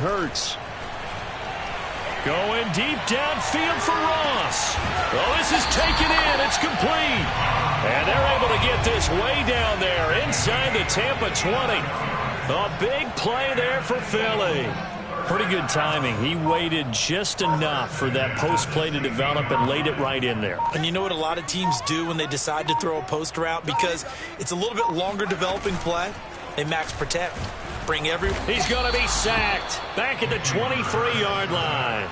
Hurts. Going deep downfield for Ross. Oh, this is taken in. It's complete. And they're able to get this way down there inside the Tampa 20. A big play there for Philly. Pretty good timing. He waited just enough for that post play to develop and laid it right in there. And you know what a lot of teams do when they decide to throw a post route? Because it's a little bit longer developing play. They max protect. Bring every... He's going to be sacked. Back at the 23-yard line.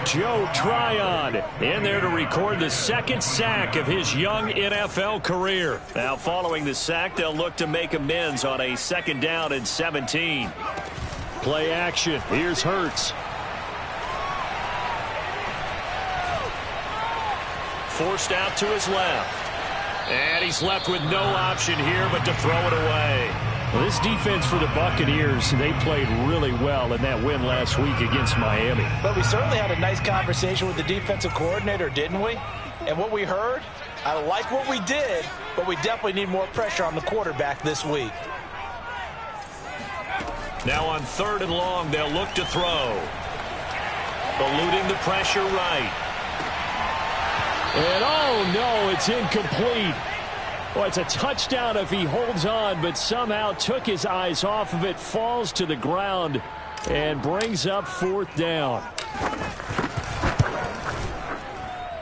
Joe Tryon in there to record the second sack of his young NFL career. Now following the sack, they'll look to make amends on a 2nd down and 17. Play action. Here's Hurts. Forced out to his left. And he's left with no option here but to throw it away. Well, this defense for the Buccaneers, they played really well in that win last week against Miami. But we certainly had a nice conversation with the defensive coordinator, didn't we? And what we heard, I like what we did, but we definitely need more pressure on the quarterback this week. Now on 3rd and long, they'll look to throw. Eluding the pressure right. And oh no, it's incomplete. Well, it's a touchdown if he holds on, but somehow took his eyes off of it, falls to the ground, and brings up 4th down.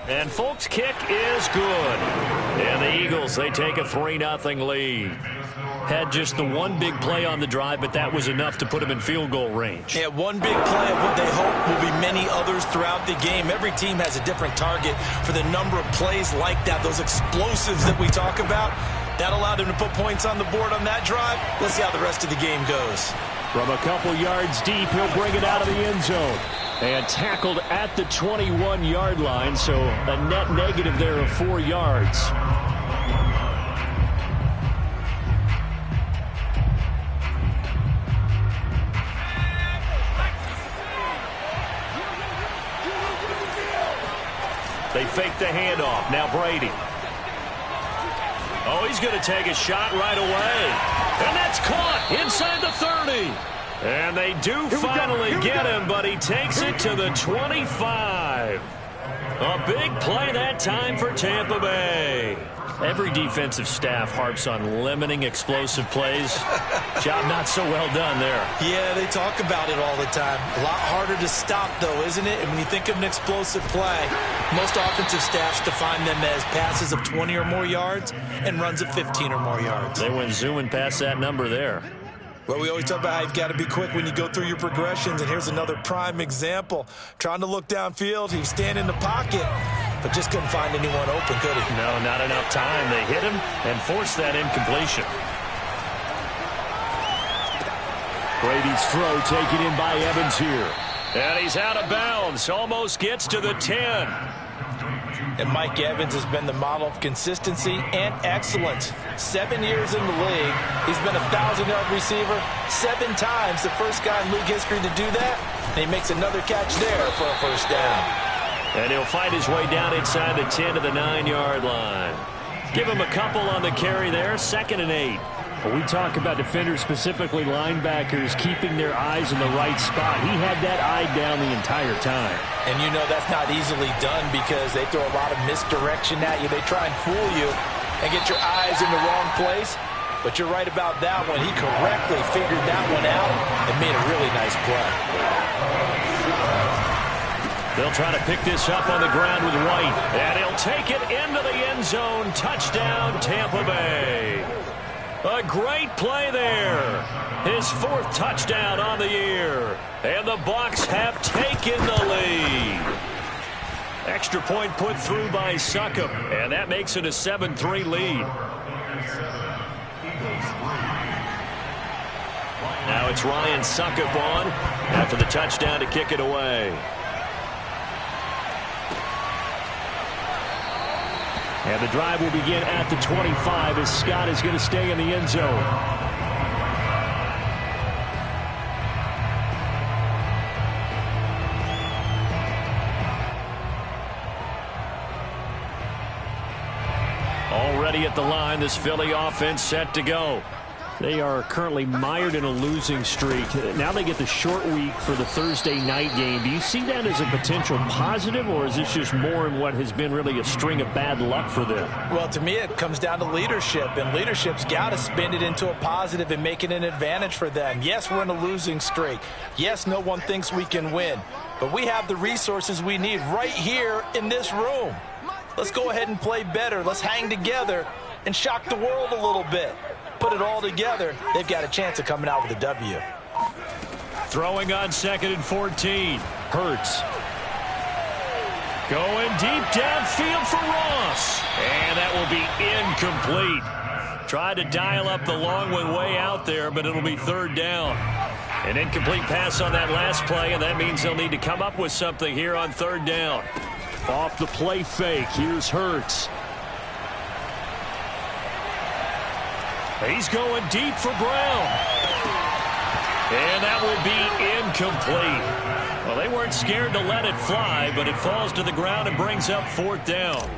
And folks, kick is good. And the Eagles, they take a 3-0 lead. Had just the one big play on the drive, but that was enough to put him in field goal range. Yeah, one big play of what they hope will be many others throughout the game. Every team has a different target for the number of plays like that, those explosives that we talk about. That allowed him to put points on the board on that drive. Let's see how the rest of the game goes. From a couple yards deep, he'll bring it out of the end zone. And tackled at the 21-yard line, so a net negative there of 4 yards. They fake the handoff. Now Brady. Oh, he's going to take a shot right away. And that's caught inside the 30. And they do finally get him, but he takes it to the 25. A big play that time for Tampa Bay. Every defensive staff harps on limiting explosive plays. Job not so well done there. Yeah, they talk about it all the time. A lot harder to stop, though, isn't it? And when you think of an explosive play, most offensive staffs define them as passes of 20 or more yards and runs of 15 or more yards. They went zooming past that number there. Well, we always talk about how you've got to be quick when you go through your progressions, and here's another prime example. Trying to look downfield, he was standing in the pocket, but just couldn't find anyone open, could he? No, not enough time. They hit him and forced that incompletion. Brady's throw taken in by Evans here. And he's out of bounds, almost gets to the 10. And Mike Evans has been the model of consistency and excellence. 7 years in the league. He's been a 1,000-yard receiver 7 times, the first guy in league history to do that. And he makes another catch there for a 1st down. And he'll fight his way down inside the 10 to the 9-yard line. Give him a couple on the carry there, 2nd and 8. Well, we talk about defenders, specifically linebackers, keeping their eyes in the right spot. He had that eye down the entire time. And you know that's not easily done because they throw a lot of misdirection at you. They try and fool you and get your eyes in the wrong place. But you're right about that one. He correctly figured that one out and made a really nice play. They'll try to pick this up on the ground with White. And he'll take it into the end zone. Touchdown, Tampa Bay. A great play there. His 4th touchdown on the year. And the Bucs have taken the lead. Extra point put through by Succop. And that makes it a 7-3 lead. Now it's Ryan Succop on after the touchdown to kick it away. And the drive will begin at the 25 as Scott is going to stay in the end zone. Already at the line, this Philly offense set to go. They are currently mired in a losing streak. Now they get the short week for the Thursday night game. Do you see that as a potential positive, or is this just more in what has been really a string of bad luck for them? Well, to me, it comes down to leadership, and leadership's got to spin it into a positive and make it an advantage for them. Yes, we're in a losing streak. Yes, no one thinks we can win, but we have the resources we need right here in this room. Let's go ahead and play better. Let's hang together and shock the world a little bit. Put it all together, they've got a chance of coming out with a W. Throwing on 2nd and 14. Hurts. Going deep downfield for Ross. And that will be incomplete. Tried to dial up the long one way out there, but it'll be 3rd down. An incomplete pass on that last play, and that means they'll need to come up with something here on 3rd down. Off the play fake, here's Hurts. He's going deep for Brown. And that will be incomplete. Well, they weren't scared to let it fly, but it falls to the ground and brings up 4th down.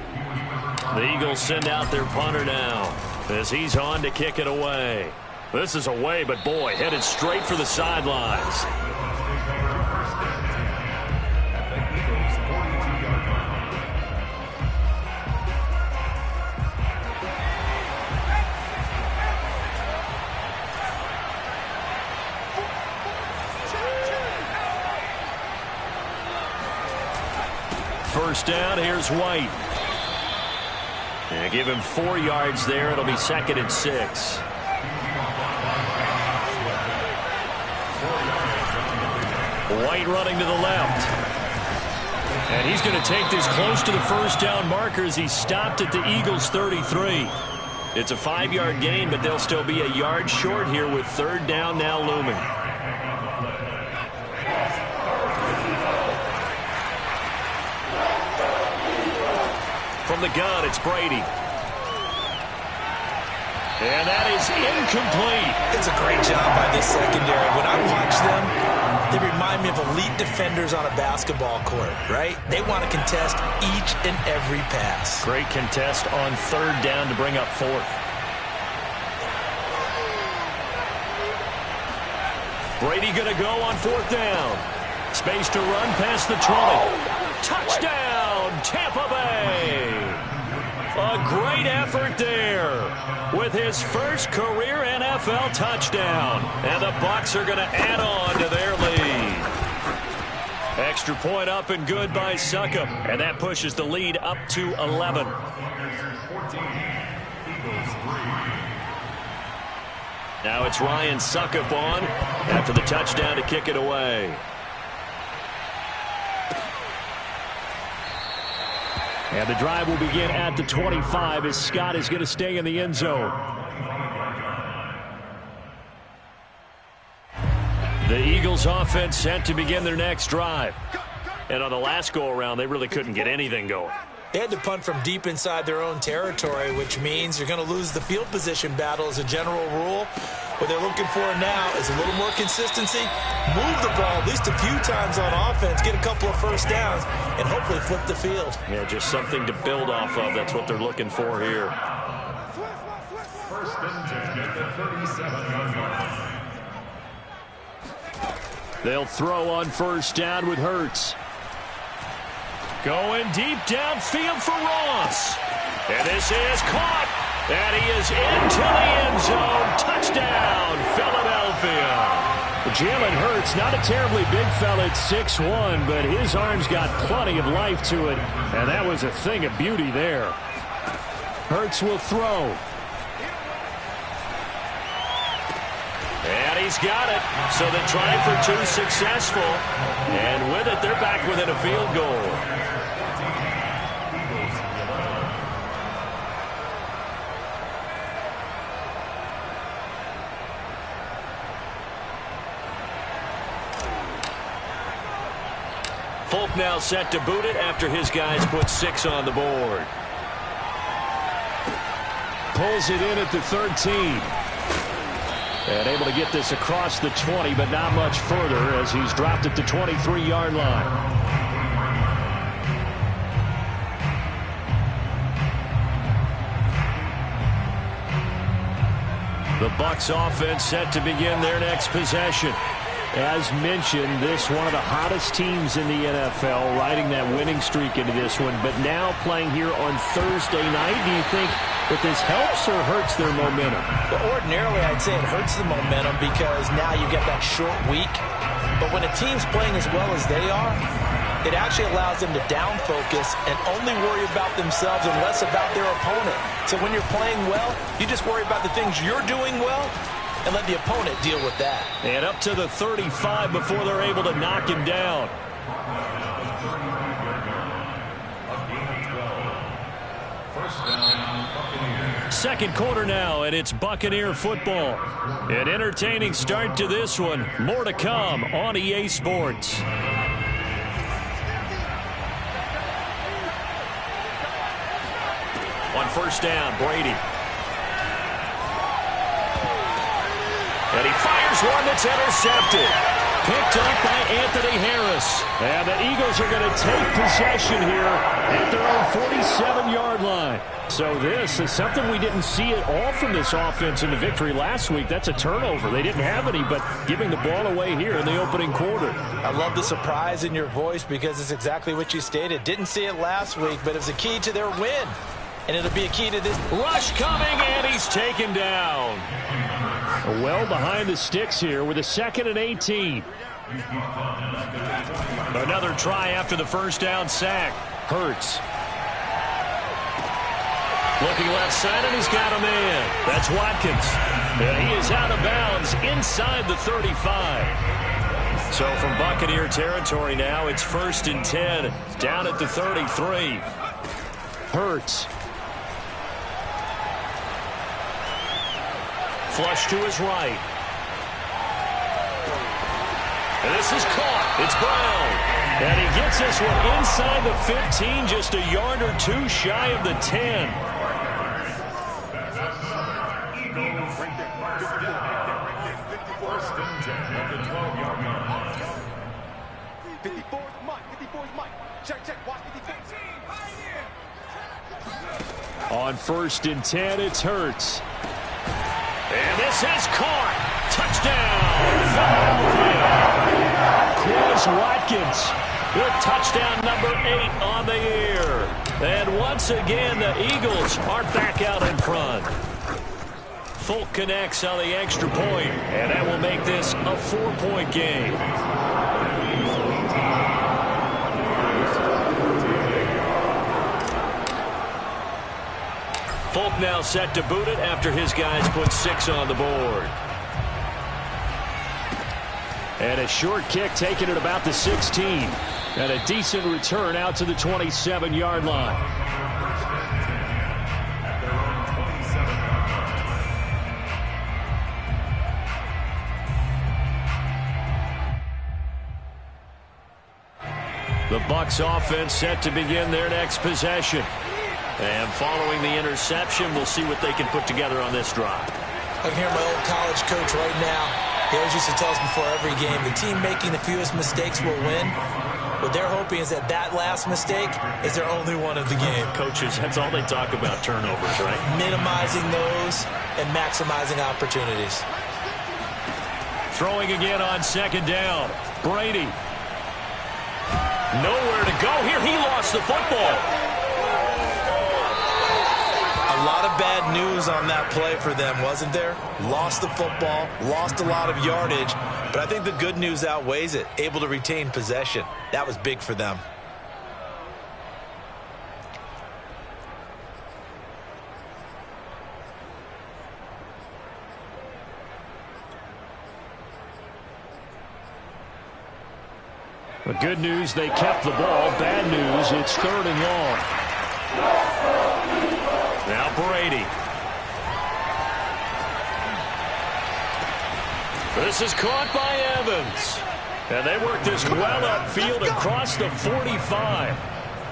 The Eagles send out their punter now as he's on to kick it away. This is away, but boy, headed straight for the sidelines. First down, here's White. And give him 4 yards there. It'll be 2nd and 6. White running to the left. And he's going to take this close to the first down marker as he's stopped at the Eagles' 33. It's a 5-yard gain, but they'll still be a yard short here with 3rd down now looming. From the gun, it's Brady. And that is incomplete. It's a great job by this secondary. When I watch them, they remind me of elite defenders on a basketball court, right? They want to contest each and every pass. Great contest on 3rd down to bring up 4th. Brady going to go on 4th down. Space to run past the 20. Touchdown, Tampa Bay. A great effort there with his first career NFL touchdown. And the Bucs are going to add on to their lead. Extra point up and good by Succop. And that pushes the lead up to 11. Now it's Ryan Succop on after the touchdown to kick it away. And the drive will begin at the 25 as Scott is going to stay in the end zone. The Eagles offense set to begin their next drive. And on the last go-around, they really couldn't get anything going. They had to punt from deep inside their own territory, which means you're going to lose the field position battle as a general rule. What they're looking for now is a little more consistency, move the ball at least a few times on offense, get a couple of first downs, and hopefully flip the field. Yeah, just something to build off of. That's what they're looking for here. First and 10 at the 37. They'll throw on first down with Hurts. Going deep downfield for Ross. And this is caught. And he is into the end zone. Touchdown, Philadelphia. Jalen Hurts, not a terribly big fella at 6'1", but his arms got plenty of life to it. And that was a thing of beauty there. Hurts will throw. And he's got it. So the try for 2 successful. And with it, they're back within a field goal. Folk now set to boot it after his guys put 6 on the board. Pulls it in at the 13. And able to get this across the 20, but not much further as he's dropped at the 23-yard line. The Bucs offense set to begin their next possession. As mentioned, this one of the hottest teams in the NFL, riding that winning streak into this one, but now playing here on Thursday night. Do you think that this helps or hurts their momentum? Well, ordinarily, I'd say it hurts the momentum because now you get that short week. But when a team's playing as well as they are, it actually allows them to down focus and only worry about themselves and less about their opponent. So when you're playing well, you just worry about the things you're doing well and let the opponent deal with that. And up to the 35 before they're able to knock him down. Second quarter now, and it's Buccaneer football. An entertaining start to this one. More to come on EA Sports. On first down, Brady. And he fires one that's intercepted. Picked up by Anthony Harris. And the Eagles are going to take possession here at their own 47-yard line. So this is something we didn't see at all from this offense in the victory last week. That's a turnover. They didn't have any, but giving the ball away here in the opening quarter. I love the surprise in your voice because it's exactly what you stated. Didn't see it last week, but it was a key to their win. And it'll be a key to this. Rush coming, and he's taken down. Well behind the sticks here with a 2nd and 18. Another try after the first down sack. Hurts. Looking left side, and he's got a man. That's Watkins. And he is out of bounds inside the 35. So from Buccaneer territory now, it's 1st and 10, down at the 33. Hurts. Flush to his right. And this is caught. It's Brown. And he gets this one inside the 15, just a yard or two shy of the 10. On 1st and 10, it's Hurts. And this is caught. Touchdown, Philadelphia. Quez Watkins with touchdown number 8 on the year. And once again, the Eagles are back out in front. Folk connects on the extra point, and that will make this a 4-point game. Folk now set to boot it after his guys put 6 on the board. And a short kick taken at about the 16. And a decent return out to the 27-yard line. The Bucs offense set to begin their next possession. And following the interception, we'll see what they can put together on this drive. I can hear my old college coach right now. He always used to tell us before every game, the team making the fewest mistakes will win. What they're hoping is that that last mistake is their only one of the game. Coaches, that's all they talk about, turnovers, right? Minimizing those and maximizing opportunities. Throwing again on 2nd down. Brady. Nowhere to go here. He lost the football. A lot of bad news on that play for them, wasn't there? Lost the football, lost a lot of yardage, but I think the good news outweighs it. Able to retain possession. That was big for them. The good news, they kept the ball. Bad news, it's 3rd and long. Now Brady. This is caught by Evans. And they work this well upfield across the 45.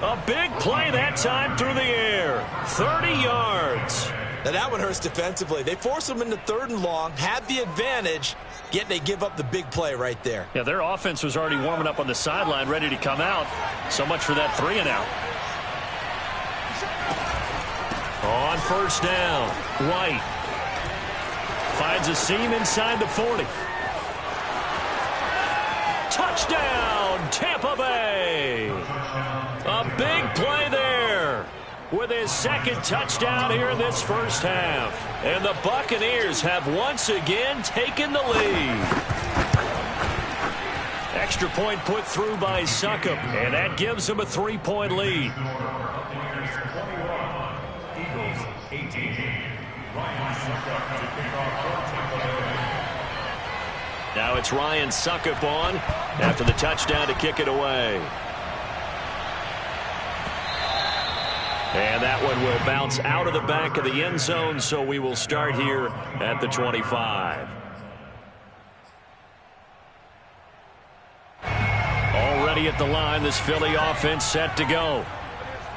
A big play that time through the air. 30 yards. Now that one hurts defensively. They forced them into 3rd and long, had the advantage, yet they give up the big play right there. Yeah, their offense was already warming up on the sideline, ready to come out. So much for that 3 and out. On 1st down, White. finds a seam inside the 40. Touchdown, Tampa Bay. A big play there with his second touchdown here in this first half. And the Buccaneers have once again taken the lead. Extra point put through by Succop, and that gives him a 3-point lead. Eagles 18. Ryan Succop to kick off for Tampa Bay. Now it's Ryan Succop on after the touchdown to kick it away. And that one will bounce out of the back of the end zone, so we will start here at the 25. Already at the line, this Philly offense set to go.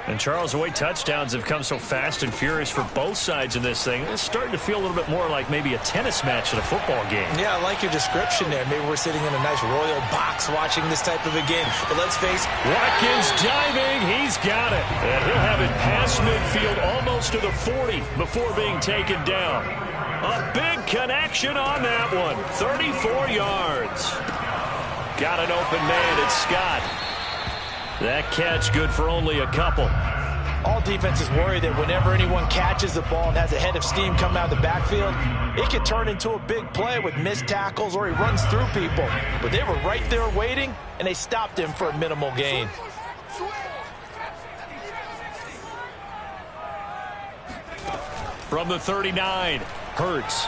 And Charles, the way touchdowns have come so fast and furious for both sides in this thing, it's starting to feel a little bit more like maybe a tennis match at a football game. Yeah, I like your description there. Maybe we're sitting in a nice royal box watching this type of a game. But let's face it. Watkins diving. He's got it. And he'll have it past midfield almost to the 40 before being taken down. A big connection on that one. 34 yards. Got an open man. It's Scott. That catch good for only a couple. All defenses worry that whenever anyone catches the ball and has a head of steam coming out of the backfield, it could turn into a big play with missed tackles or he runs through people. But they were right there waiting, and they stopped him for a minimal gain. From the 39, Hurts.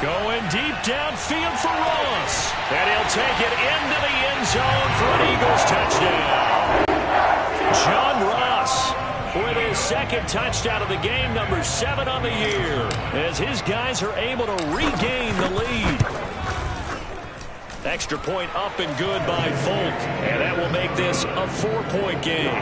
Going deep downfield for Ross. And he'll take it into the end zone for an Eagles touchdown. John Ross with his second touchdown of the game, number 7 on the year, as his guys are able to regain the lead. Extra point up and good by Folk, and that will make this a 4-point game.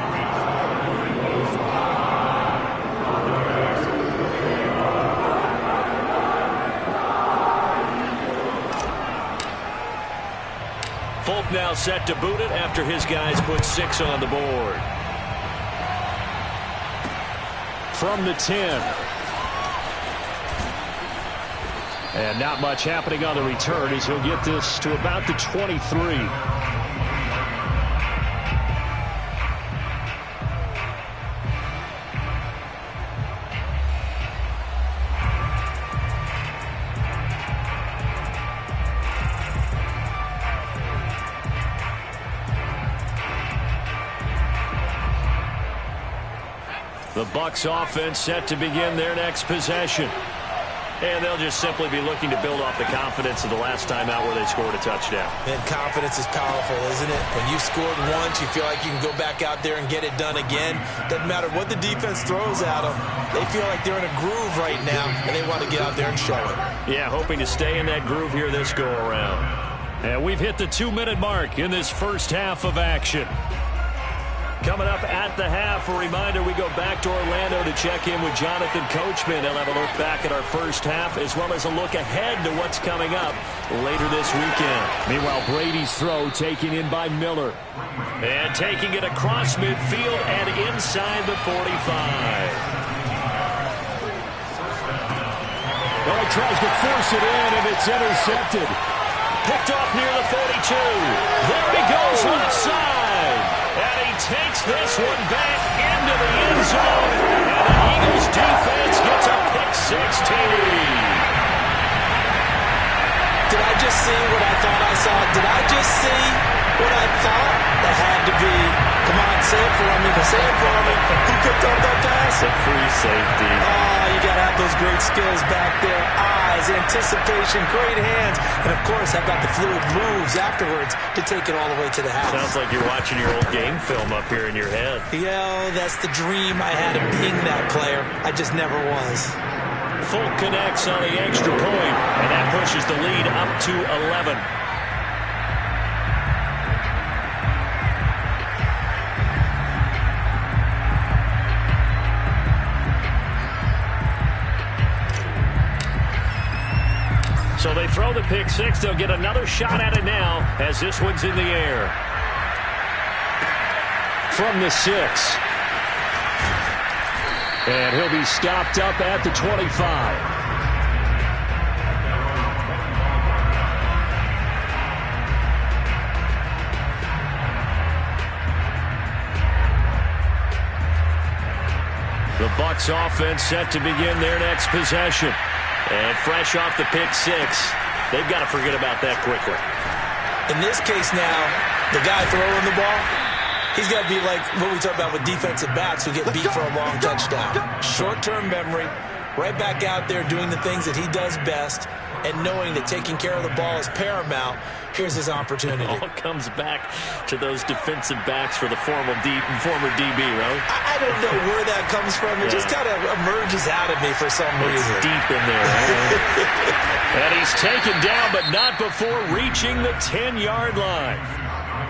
Folk now set to boot it after his guys put 6 on the board. From the 10. And not much happening on the return as he'll get this to about the 23. The Bucs offense set to begin their next possession. And they'll just simply be looking to build off the confidence of the last time out where they scored a touchdown. And confidence is powerful, isn't it? When you scored once, you feel like you can go back out there and get it done again. Doesn't matter what the defense throws at them. They feel like they're in a groove right now, and they want to get out there and show it. Yeah, hoping to stay in that groove here this go-around. And we've hit the 2-minute mark in this first half of action. Coming up at the half, a reminder, we go back to Orlando to check in with Jonathan Coachman. He'll have a look back at our first half as well as a look ahead to what's coming up later this weekend. Meanwhile, Brady's throw taken in by Miller. And taking it across midfield and inside the 45. Well, he tries to force it in, and it's intercepted. Picked off near the 42. There he goes offside. And he takes this one back into the end zone. And the Eagles defense gets a pick-6 TD. Did I just see what I thought I saw? Did I just see what I thought? That had to be. Come on, say it for me. Say it for me. Who picked up that pass? A free safety. Oh, you got to have those great skills back there. Eyes, anticipation, great hands. And, of course, how about the fluid moves afterwards to take it all the way to the house. Sounds like you're watching your old game film up here in your head. Yeah, that's the dream I had of being that player. I just never was. Folk connects on the extra point, and that pushes the lead up to 11. So they throw the pick-6. They'll get another shot at it now as this one's in the air. From the 6. And he'll be stopped up at the 25. The Bucs offense set to begin their next possession. And fresh off the pick six, they've got to forget about that quickly. In this case now, the guy throwing the ball, he's got to be like what we talk about with defensive backs who get beat for a long touchdown. Short-term memory, right back out there doing the things that he does best, and knowing that taking care of the ball is paramount. Here's his opportunity. It all comes back to those defensive backs for the former DB, right? I don't know where that comes from. It just kind of emerges out of me for some reason. It's deep in there. Right? And he's taken down, but not before reaching the 10-yard line.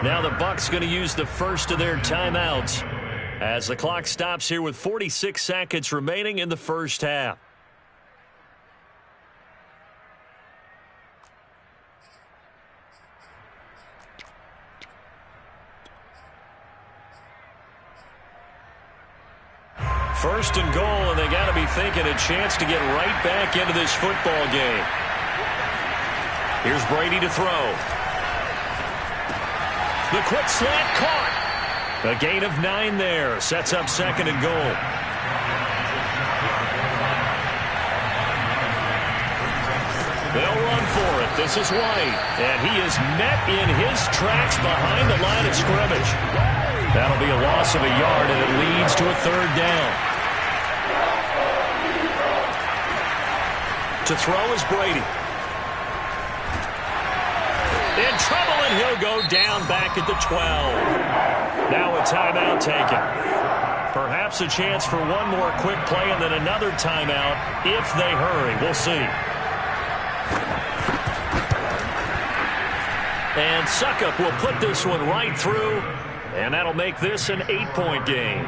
Now the Bucs going to use the first of their timeouts as the clock stops here with 46 seconds remaining in the first half. First and goal, and they got to be thinking a chance to get right back into this football game. Here's Brady to throw. The quick slant caught. A gain of 9 there. Sets up second and goal. They'll run for it. This is White. And he is met in his tracks behind the line of scrimmage. That'll be a loss of a yard, and it leads to a third down. To throw is Brady. In trouble, and he'll go down back at the 12. Now a timeout taken. Perhaps a chance for one more quick play and then another timeout if they hurry. We'll see. And Succop will put this one right through, and that'll make this an 8-point game.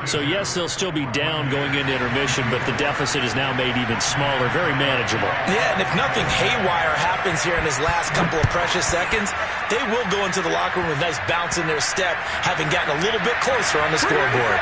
So, yes, they'll still be down going into intermission, but the deficit is now made even smaller, very manageable. Yeah, and if nothing haywire happens here in his last couple of precious seconds, they will go into the locker room with a nice bounce in their step, having gotten a little bit closer on the scoreboard.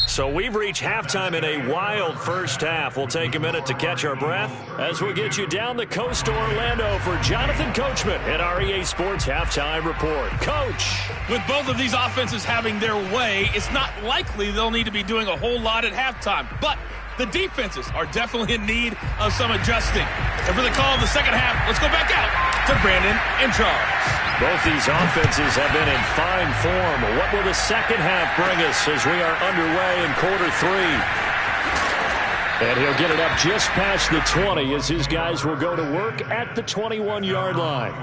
So we've reached halftime in a wild first half. We'll take a minute to catch our breath as we get you down the coast to Orlando for Jonathan Coachman at our EA Sports Halftime Report. Coach. With both of these offenses having their way, it's not likely they'll need to be doing a whole lot at halftime. But the defenses are definitely in need of some adjusting. And for the call of the second half, let's go back out to Brandon and Charles. Both these offenses have been in fine form. What will the second half bring us as we are underway in quarter 3? And he'll get it up just past the 20 as his guys will go to work at the 21-yard line.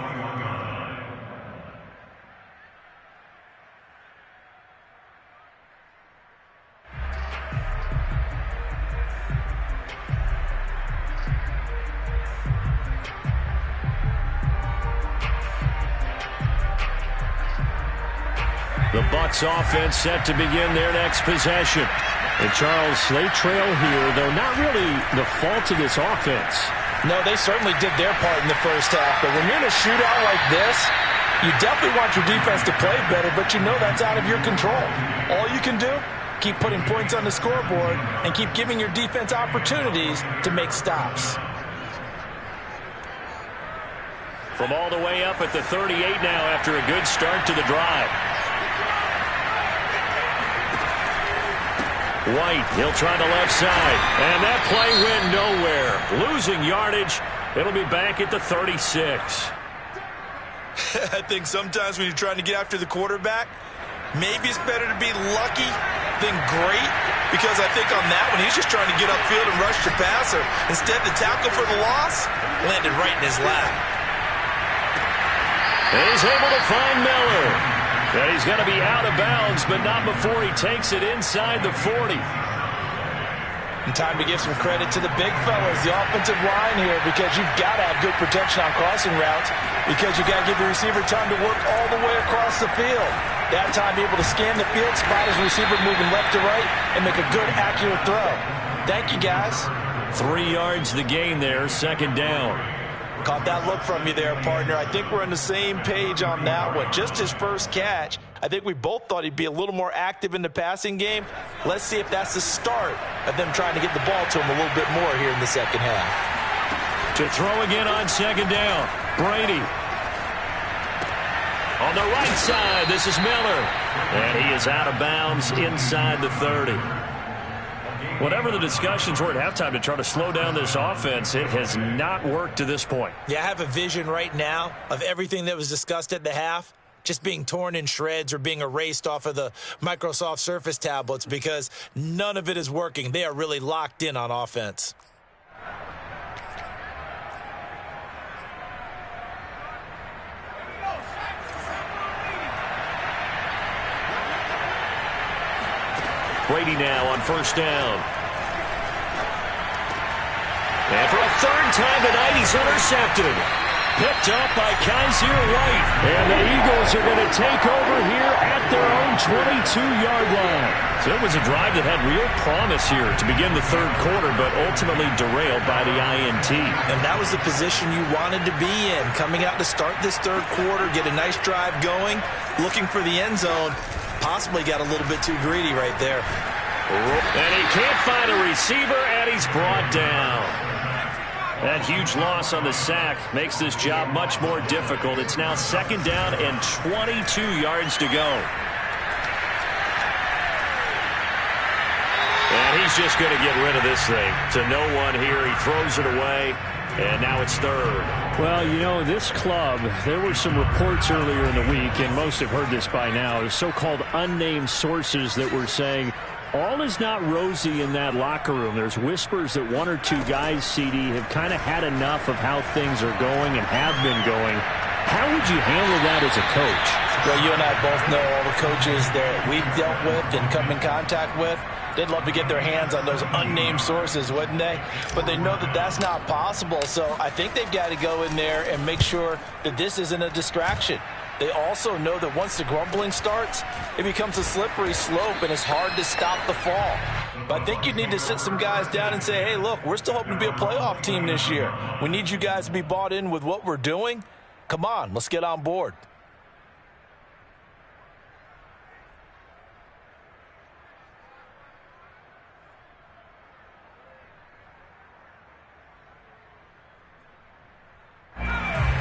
The Bucs offense set to begin their next possession. And Charles, they trail here, though not really the fault of this offense. No, they certainly did their part in the first half. But when you're in a shootout like this, you definitely want your defense to play better, but you know that's out of your control. All you can do, keep putting points on the scoreboard and keep giving your defense opportunities to make stops. From all the way up at the 38 now after a good start to the drive. White, he'll try the left side, and that play went nowhere. Losing yardage, it'll be back at the 36. I think sometimes when you're trying to get after the quarterback, maybe it's better to be lucky than great, because I think on that one, he's just trying to get upfield and rush the passer. Instead, the tackle for the loss landed right in his lap. And he's able to find Miller. And he's going to be out of bounds, but not before he takes it inside the 40. And time to give some credit to the big fellas, the offensive line here, because you've got to have good protection on crossing routes, because you've got to give the receiver time to work all the way across the field. That time be able to scan the field, spot his receiver moving left to right, and make a good, accurate throw. Thank you, guys. 3 yards the gain there, second down. Caught that look from you there, partner. I think we're on the same page on that one. Just his first catch. I think we both thought he'd be a little more active in the passing game. Let's see if that's the start of them trying to get the ball to him a little bit more here in the second half. To throw again on second down, Brady. On the right side, this is Miller. And he is out of bounds inside the 30. Whatever the discussions were at halftime to try to slow down this offense, it has not worked to this point. Yeah, I have a vision right now of everything that was discussed at the half just being torn in shreds or being erased off of the Microsoft Surface tablets because none of it is working. They are really locked in on offense. Brady now on first down. And for a third time tonight, he's intercepted. Picked up by Kaiser White. And the Eagles are going to take over here at their own 22-yard line. So it was a drive that had real promise here to begin the third quarter, but ultimately derailed by the INT. And that was the position you wanted to be in. Coming out to start this third quarter, get a nice drive going, looking for the end zone. Possibly got a little bit too greedy right there. And he can't find a receiver, and he's brought down. That huge loss on the sack makes this job much more difficult. It's now second down and 22 yards to go. And he's just going to get rid of this thing. To no one here. He throws it away. And now it's third. Well, you know, this club, there were some reports earlier in the week, and most have heard this by now, the so-called unnamed sources that were saying all is not rosy in that locker room. There's whispers that one or two guys, CD, have kind of had enough of how things are going and have been going. How would you handle that as a coach? Well, you and I both know all the coaches that we've dealt with and come in contact with. They'd love to get their hands on those unnamed sources, wouldn't they? But they know that that's not possible. So I think they've got to go in there and make sure that this isn't a distraction. They also know that once the grumbling starts, it becomes a slippery slope and it's hard to stop the fall. But I think you need to sit some guys down and say, hey, look, we're still hoping to be a playoff team this year. We need you guys to be bought in with what we're doing. Come on, let's get on board.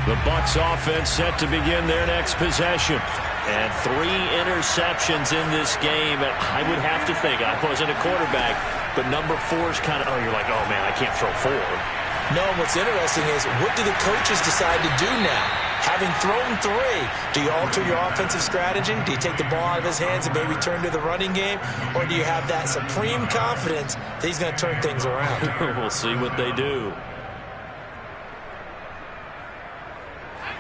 The Bucs offense set to begin their next possession. And 3 interceptions in this game. And I would have to think, I wasn't a quarterback, but number 4 is kind of, you're like, oh, man, I can't throw 4. No, what's interesting is what do the coaches decide to do now? Having thrown 3, do you alter your offensive strategy? Do you take the ball out of his hands and maybe turn to the running game? Or do you have that supreme confidence that he's going to turn things around? We'll see what they do.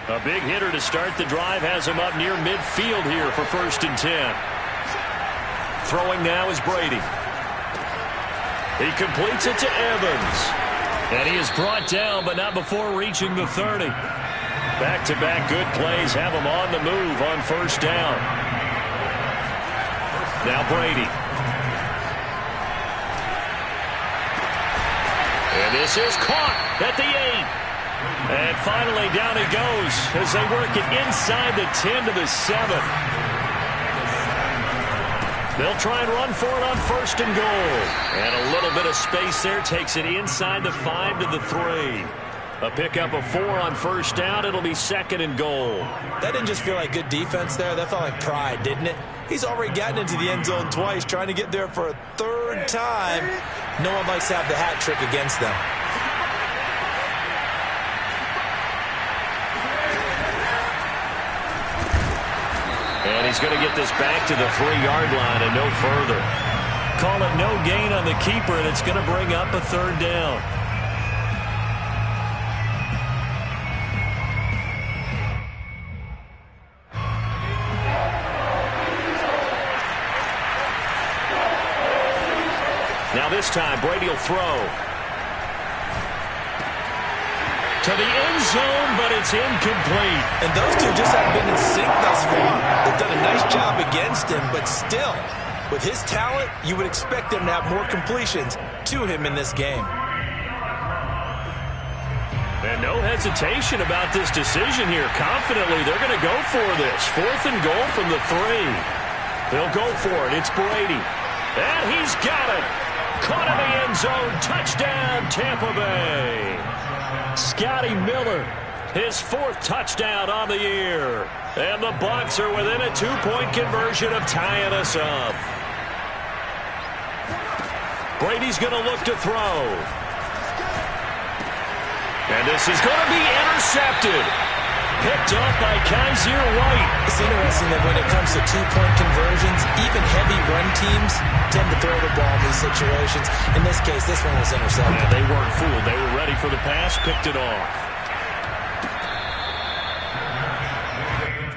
A big hitter to start the drive has him up near midfield here for 1st and 10. Throwing now is Brady. He completes it to Evans. And he is brought down, but not before reaching the 30. Back-to-back good plays have him on the move on 1st down. Now Brady. And this is caught at the 8. And finally down he goes as they work it inside the 10 to the 7. They'll try and run for it on 1st and goal. And a little bit of space there takes it inside the 5 to the 3. A pickup of 4 on 1st down. It'll be 2nd and goal. That didn't just feel like good defense there. That felt like pride, didn't it? He's already gotten into the end zone twice, trying to get there for a 3rd time. No one likes to have the hat trick against them. And he's going to get this back to the 3-yard line and no further. Call it no gain on the keeper, and it's going to bring up a 3rd down. Now this time, Brady will throw. To the end zone, but it's incomplete. And those two just haven't been in sync thus far. They've done a nice job against him, but still, with his talent, you would expect him to have more completions to him in this game. And no hesitation about this decision here. Confidently, they're going to go for this. 4th and goal from the 3. They'll go for it. It's Brady. And he's got it. Caught in the end zone. Touchdown, Tampa Bay. Scotty Miller, his 4th touchdown on the year. And the Bucs are within a 2-point conversion of tying us up. Brady's going to look to throw. And this is going to be intercepted. Picked off by Kaiser White. It's interesting that when it comes to 2-point conversions, even heavy run teams tend to throw the ball in these situations. In this case, this one was intercepted. Yeah, they weren't fooled. They were ready for the pass, picked it off.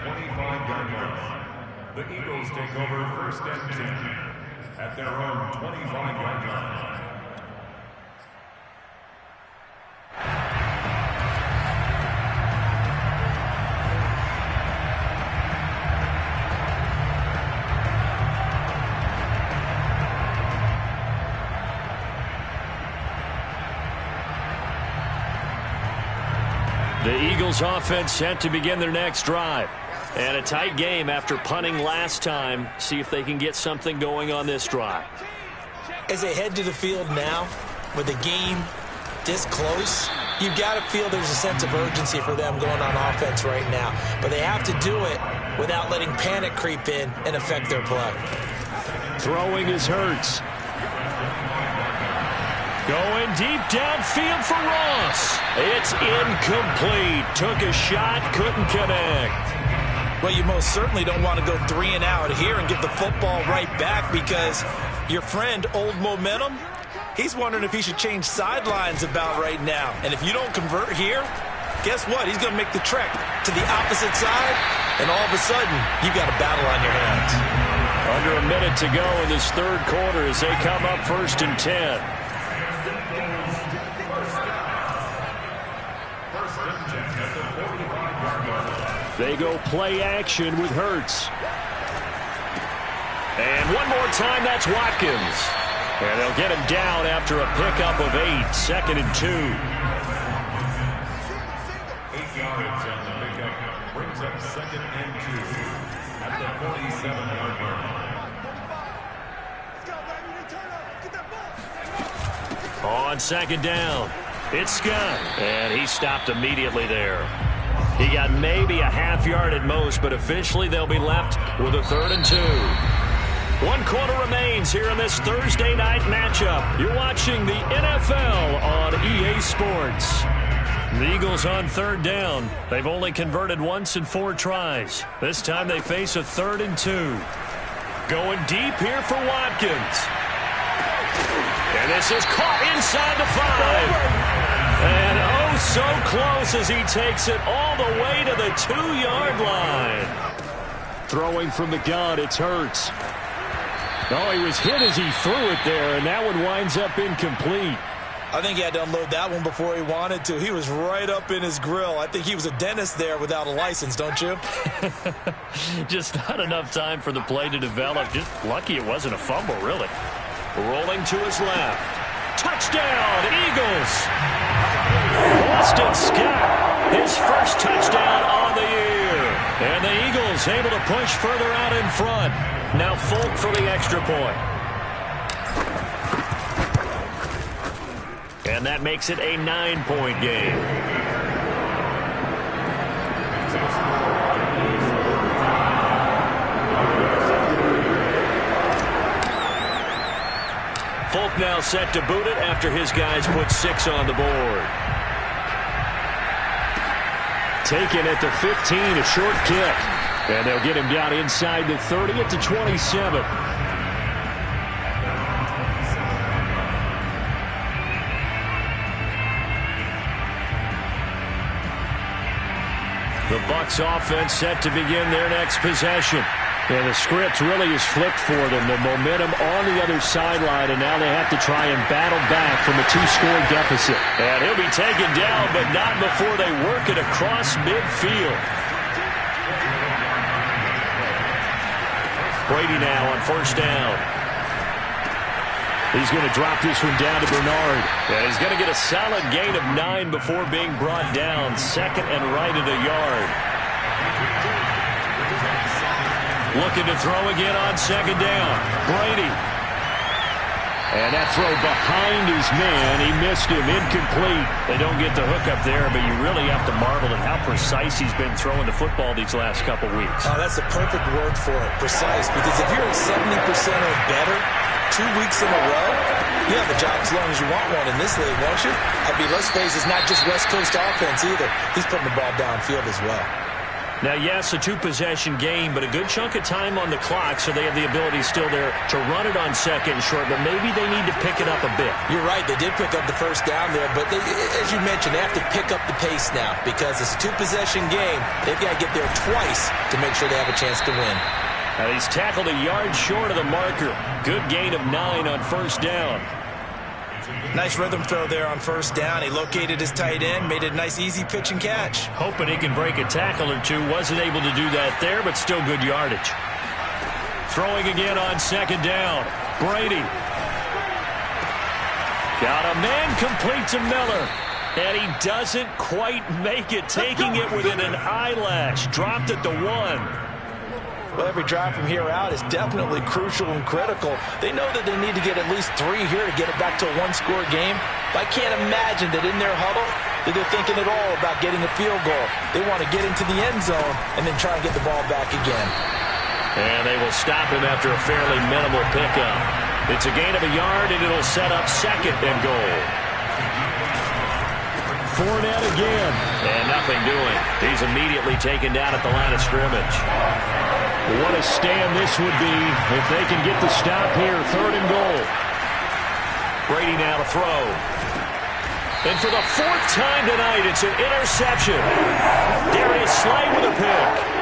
25-yard line. The Eagles take over 1st and 10 at their own 25-yard line. The Eagles offense set to begin their next drive. And a tight game after punting last time. See if they can get something going on this drive. As they head to the field now, with the game this close, you've got to feel there's a sense of urgency for them going on offense right now. But they have to do it without letting panic creep in and affect their play. Throwing is Hurts. Going deep downfield for Ross. It's incomplete. Took a shot, couldn't connect. Well, you most certainly don't want to go 3 and out here and give the football right back, because your friend, Old Momentum, he's wondering if he should change sidelines about right now. And if you don't convert here, guess what? He's going to make the trek to the opposite side, and all of a sudden, you've got a battle on your hands. Under a minute to go in this 3rd quarter as they come up 1st and 10. They go play action with Hurts. And one more time, that's Watkins. And they'll get him down after a pickup of 8, 2nd and 2. 8 yards on the pickup brings up 2nd and 2 at the 47-yard line. On 2nd down, it's Scott. And he stopped immediately there. He got maybe a half yard at most, but officially they'll be left with a 3rd and 2. 1 quarter remains here in this Thursday night matchup. You're watching the NFL on EA Sports. The Eagles on 3rd down. They've only converted once in 4 tries. This time they face a 3rd and 2. Going deep here for Watkins. And this is caught inside the 5. And oh, so close as he takes it all the way to the 2-yard line. Throwing from the gun, it's Hurts. Oh, he was hit as he threw it there, and that one winds up incomplete. I think he had to unload that one before he wanted to. He was right up in his grill. I think he was a dentist there without a license, don't you? Just not enough time for the play to develop. Just lucky it wasn't a fumble, really. Rolling to his left. Touchdown, Eagles! Boston Scott, his first touchdown on the year. And the Eagles able to push further out in front. Now Folk for the extra point. And that makes it a 9-point game. Folk now set to boot it after his guys put 6 on the board. Taken at the 15, a short kick. And they'll get him down inside the 30 at the 27. The Bucs offense set to begin their next possession. And the script really is flipped for them. The momentum on the other sideline, and now they have to try and battle back from a 2-score deficit. And he'll be taken down, but not before they work it across midfield. Brady now on 1st down. He's going to drop this one down to Bernard. And he's going to get a solid gain of 9 before being brought down. Second and right at a yard. Looking to throw again on second down. Brady. And that throw behind his man. He missed him. Incomplete. They don't get the hook up there, but you really have to marvel at how precise he's been throwing the football these last couple weeks. Oh, that's the perfect word for it, precise. Because if you're at 70% or better 2 weeks in a row, you have a job as long as you want one in this league, won't you? I mean, let's face it, it's not just West Coast offense either. He's putting the ball downfield as well. Now, yes, a 2-possession game, but a good chunk of time on the clock, so they have the ability still there to run it on second and short, but maybe they need to pick it up a bit. You're right. They did pick up the first down there, but as you mentioned, they have to pick up the pace now because it's a 2-possession game. They've got to get there twice to make sure they have a chance to win. Now, he's tackled a yard short of the marker. Good gain of 9 on first down. Nice rhythm throw there on first down. He located his tight end, made a nice easy pitch and catch. Hoping he can break a tackle or two. Wasn't able to do that there, but still good yardage. Throwing again on second down. Brady. Got a man complete to Miller. And he doesn't quite make it, taking it within an eyelash. Dropped at the 1. Well, every drive from here out is definitely crucial and critical. They know that they need to get at least 3 here to get it back to a 1-score game. But I can't imagine that in their huddle that they're thinking at all about getting a field goal. They want to get into the end zone and then try and get the ball back again. And they will stop him after a fairly minimal pickup. It's a gain of a yard, and it'll set up second and goal. Fournette again. And nothing doing. He's immediately taken down at the line of scrimmage. What a stand this would be if they can get the stop here. Third and goal. Brady now to throw. And for the 4th time tonight, it's an interception. Darius Slay with a pick.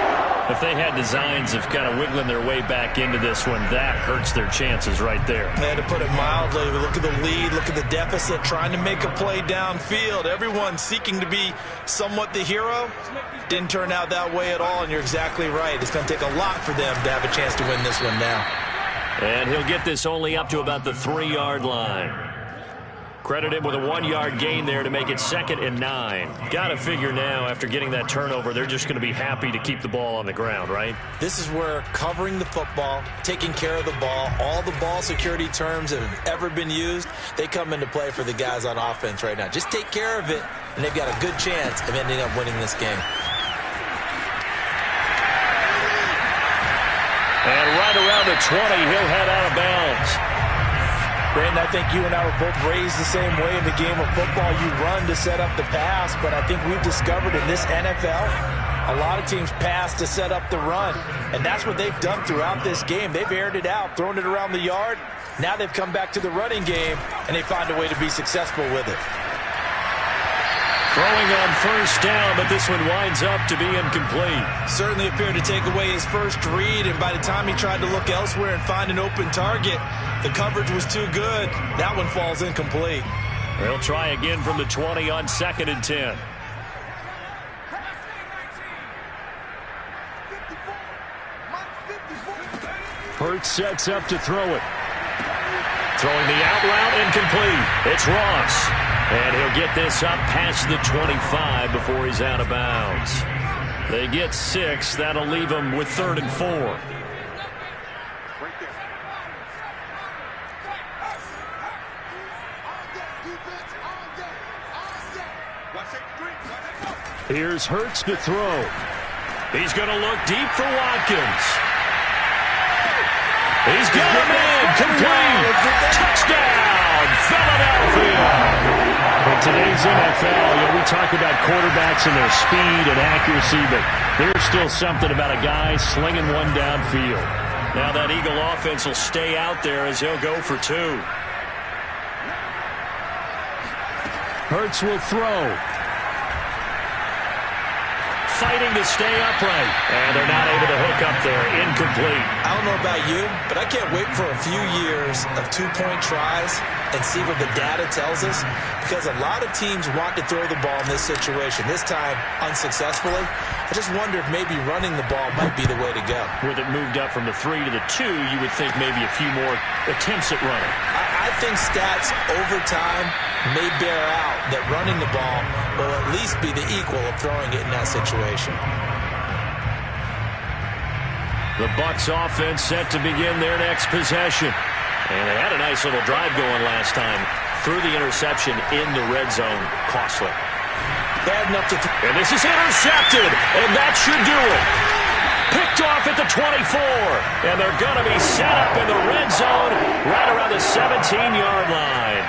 If they had designs of kind of wiggling their way back into this one, that hurts their chances right there. Man, to put it mildly, look at the lead, look at the deficit, trying to make a play downfield. Everyone seeking to be somewhat the hero. Didn't turn out that way at all, and you're exactly right. It's going to take a lot for them to have a chance to win this one now. And he'll get this only up to about the 3-yard line. Credit him with a 1-yard gain there to make it 2nd and 9. Got to figure now, after getting that turnover, they're just going to be happy to keep the ball on the ground, right? This is where covering the football, taking care of the ball, all the ball security terms that have ever been used, they come into play for the guys on offense right now. Just take care of it, and they've got a good chance of ending up winning this game. And right around the 20, he'll head out of bounds. Brandon, I think you and I were both raised the same way in the game of football. You run to set up the pass, but I think we've discovered in this NFL, a lot of teams pass to set up the run, and that's what they've done throughout this game. They've aired it out, thrown it around the yard. Now they've come back to the running game, and they find a way to be successful with it. Throwing on first down, but this one winds up to be incomplete. Certainly appeared to take away his first read, and by the time he tried to look elsewhere and find an open target, the coverage was too good. That one falls incomplete. They'll try again from the 20 on 2nd and 10. Hurts sets up to throw it. Throwing the out route, incomplete. It's Ross. And he'll get this up past the 25 before he's out of bounds. They get 6. That'll leave them with 3rd and 4. Here's Hurts to throw. He's going to look deep for Watkins. He's got a man. Complete. Touchdown, Philadelphia. In today's NFL, we talk about quarterbacks and their speed and accuracy, but there's still something about a guy slinging one downfield. Now that Eagle offense will stay out there as he'll go for 2. Hurts will throw. Fighting to stay upright. And they're not able to hook up there. Incomplete. I don't know about you, but I can't wait for a few years of 2-point tries and see what the data tells us, because a lot of teams want to throw the ball in this situation. This time, unsuccessfully. I just wonder if maybe running the ball might be the way to go. With it moved up from the 3 to the 2, you would think maybe a few more attempts at running. I think stats over time may bear out that running the ball will at least be the equal of throwing it in that situation. The Bucs offense set to begin their next possession. And they had a nice little drive going last time. Through the interception in the red zone. Costly. Bad enough to... And this is intercepted. And that should do it. Picked off at the 24. And they're going to be set up in the red zone right around the 17-yard line.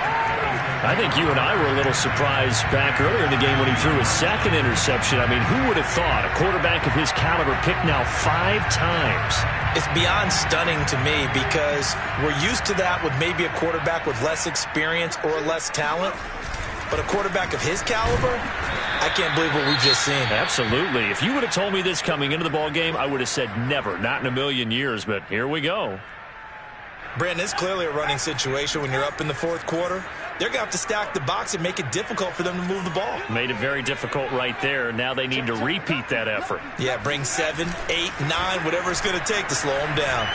I think you and I were a little surprised back earlier in the game when he threw his second interception. I mean, who would have thought a quarterback of his caliber picked now 5 times? It's beyond stunning to me because we're used to that with maybe a quarterback with less experience or less talent. But a quarterback of his caliber, I can't believe what we've just seen. Absolutely. If you would have told me this coming into the ball game, I would have said never, not in a million years. But here we go. Brandon, it's clearly a running situation when you're up in the fourth quarter. They're going to have to stack the box and make it difficult for them to move the ball. Made it very difficult right there. Now they need to repeat that effort. Yeah, bring 7, 8, 9, whatever it's going to take to slow them down.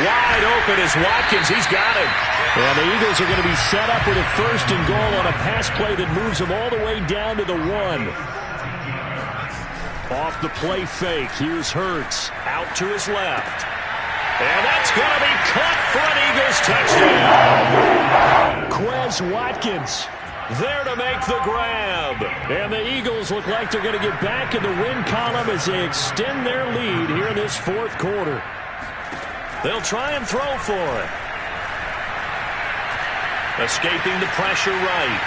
Wide open is Watkins. He's got it. And the Eagles are going to be set up with a 1st and goal on a pass play that moves them all the way down to the 1. Off the play fake. Here's Hurts. Out to his left. And that's going to be caught for an Eagles touchdown. Quez Watkins there to make the grab. And the Eagles look like they're going to get back in the win column as they extend their lead here in this fourth quarter. They'll try and throw for it. Escaping the pressure right.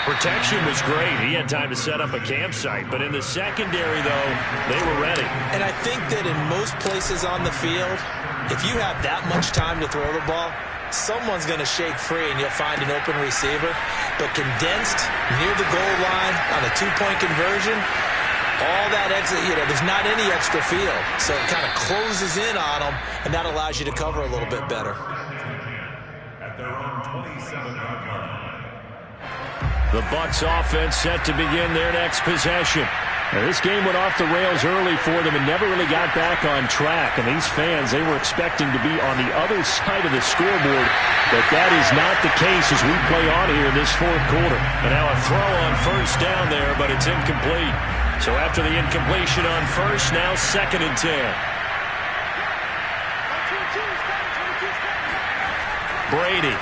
Protection was great. He had time to set up a campsite. But in the secondary, though, they were ready. And I think that in most places on the field, if you have that much time to throw the ball, someone's going to shake free and you'll find an open receiver. But condensed near the goal line on a 2-point conversion, all that exit, there's not any extra field. So it kind of closes in on them, and that allows you to cover a little bit better. At their own 27-yard line. The Bucs offense set to begin their next possession. Now, this game went off the rails early for them and never really got back on track. And these fans, they were expecting to be on the other side of the scoreboard. But that is not the case as we play on here in this fourth quarter. And now a throw on 1st down there, but it's incomplete. So after the incompletion on 1st, now 2nd and 10. Brady.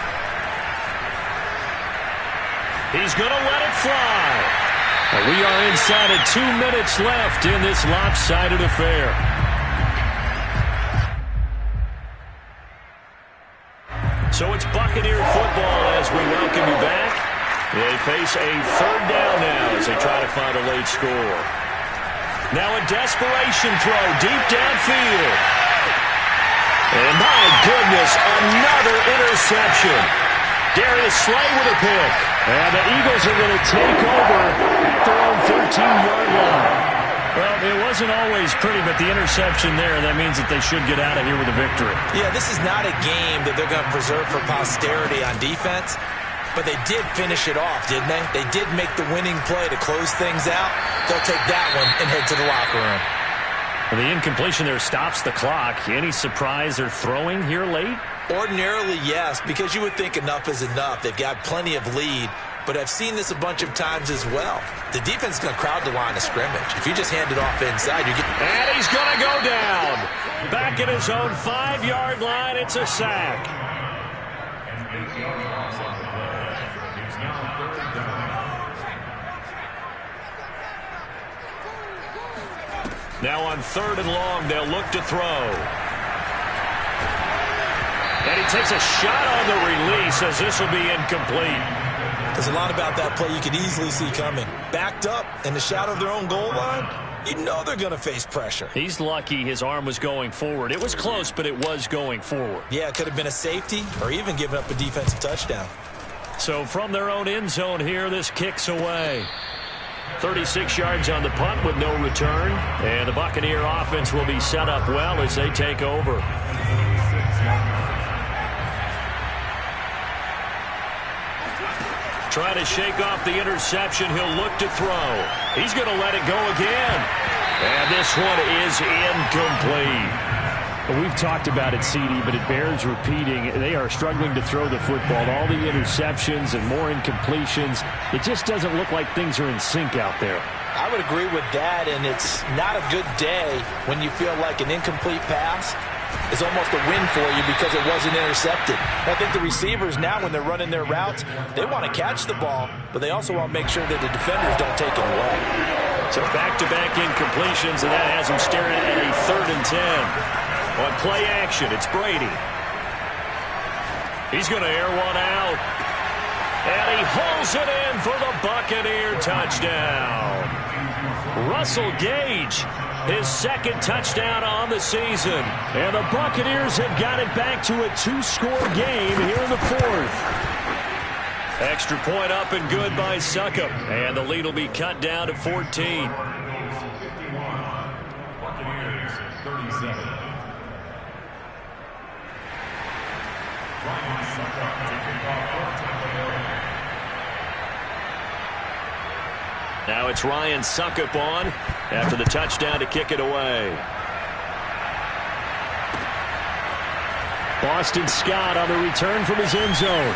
He's going to let it fly. And we are inside of 2 minutes left in this lopsided affair. So it's Buccaneer football as we welcome you back. They face a 3rd down now as they try to find a late score. Now a desperation throw deep downfield. And my goodness, another interception. Darius Slay with a pick. And the Eagles are going to take over at their own 13-yard line. Well, it wasn't always pretty, but the interception there, that means that they should get out of here with a victory. Yeah, this is not a game that they're going to preserve for posterity on defense, but they did finish it off, didn't they? They did make the winning play to close things out. They'll take that one and head to the locker room. Well, the incompletion there stops the clock. Any surprise they're throwing here late? Ordinarily, yes, because you would think enough is enough. They've got plenty of lead, but I've seen this a bunch of times as well. The defense is going to crowd the line of scrimmage. If you just hand it off inside, you get... And he's going to go down. Back at his own 5-yard line, it's a sack. And 8 yards loss on the play. It's now 3rd down. Now on 3rd and long, they'll look to throw. And he takes a shot on the release as this will be incomplete. There's a lot about that play you could easily see coming. Backed up in the shadow of their own goal line, you know they're going to face pressure. He's lucky his arm was going forward. It was close, but it was going forward. Yeah, it could have been a safety or even given up a defensive touchdown. So from their own end zone here, this kicks away. 36 yards on the punt with no return. And the Buccaneer offense will be set up well as they take over. Trying to shake off the interception. He'll look to throw. He's going to let it go again. And this one is incomplete. Well, we've talked about it, CD, but it bears repeating. They are struggling to throw the football. All the interceptions and more incompletions. It just doesn't look like things are in sync out there. I would agree with that, and it's not a good day when you feel like an incomplete pass is almost a win for you because it wasn't intercepted. I think the receivers now, when they're running their routes, they want to catch the ball, but they also want to make sure that the defenders don't take it away. So back-to-back incompletions, and that has them staring at a 3rd and 10. On play action, it's Brady. He's going to air one out. And he hauls it in for the Buccaneer touchdown. Russell Gage, his 2nd touchdown on the season. And the Buccaneers have got it back to a 2-score game here in the 4th. Extra point up and good by Succop. And the lead will be cut down to 14. Buccaneers 37. Ryan Succop taking off for Tampa Bay. Now it's Ryan Succop on after the touchdown to kick it away. Boston Scott on the return from his end zone.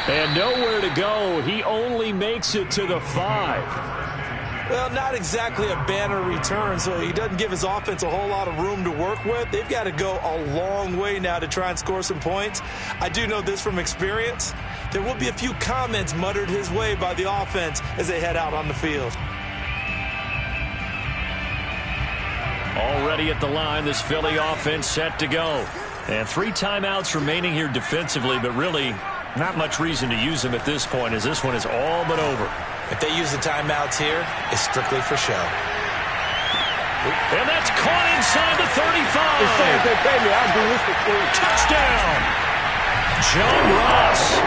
And nowhere to go. He only makes it to the 5. Well, not exactly a banner return, so he doesn't give his offense a whole lot of room to work with. They've got to go a long way now to try and score some points. I do know this from experience. There will be a few comments muttered his way by the offense as they head out on the field. Already at the line, this Philly offense set to go. And 3 timeouts remaining here defensively, but really not much reason to use them at this point as this one is all but over. If they use the timeouts here, it's strictly for show. And that's caught inside the 35. Touchdown. John Ross,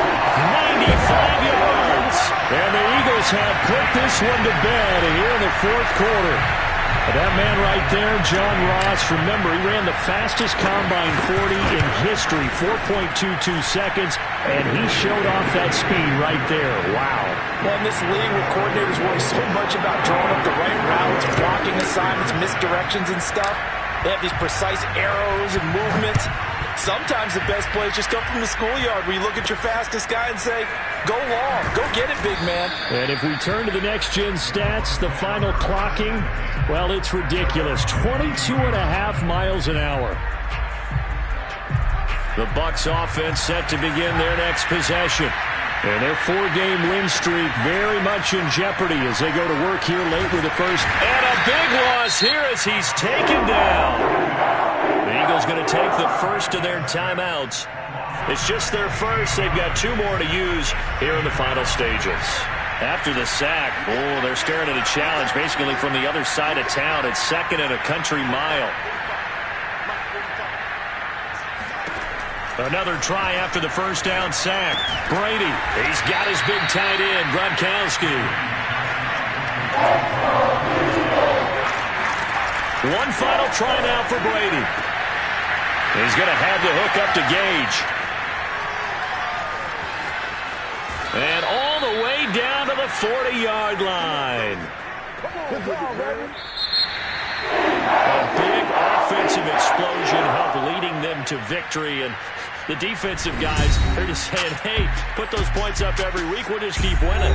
95 yards. And the Eagles have put this one to bed here in the 4th quarter. That man right there, John Ross, remember, he ran the fastest combine 40 in history, 4.22 seconds, and he showed off that speed right there. Wow. Well, in this league where coordinators worry so much about drawing up the right routes, blocking assignments, misdirections and stuff, they have these precise arrows and movements. Sometimes the best plays just come from the schoolyard where you look at your fastest guy and say, go long, go get it, big man. And if we turn to the next-gen stats, the final clocking, well, it's ridiculous. 22.5 miles an hour. The Bucs offense set to begin their next possession. And their 4-game win streak very much in jeopardy as they go to work here late with the first. And a big loss here as he's taken down. The Eagles going to take the first of their timeouts. It's just their first. They've got 2 more to use here in the final stages. After the sack, they're staring at a challenge basically from the other side of town. It's 2nd and a country mile. Another try after the first down sack. Brady, he's got his big tight end, Gronkowski. One final try now for Brady. He's going to have the hook up to Gage. And all the way down to the 40-yard line. A big offensive explosion helped leading them to victory. And the defensive guys are just saying, hey, put those points up every week. We'll just keep winning.